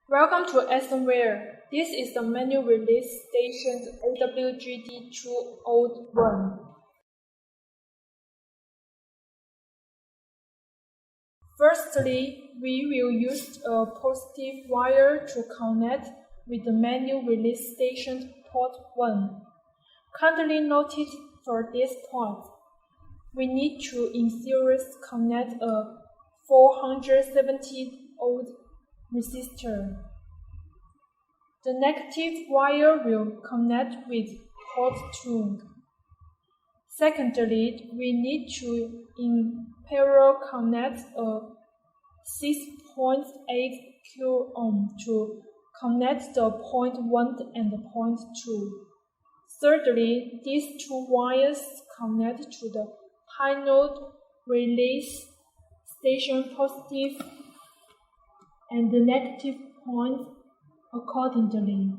Welcome to Asenware. This is the manual release station AWGD201. Firstly, we will use a positive wire to connect with the manual release station port 1. Kindly notice for this part, we need to in series connect a 470 ohm resistor. The negative wire will connect with port 2. Secondly, we need to in parallel connect a 6.8 kilo ohm to connect the point 1 and the point 2. Thirdly, these two wires connect to the high node release station positive and the negative point accordingly.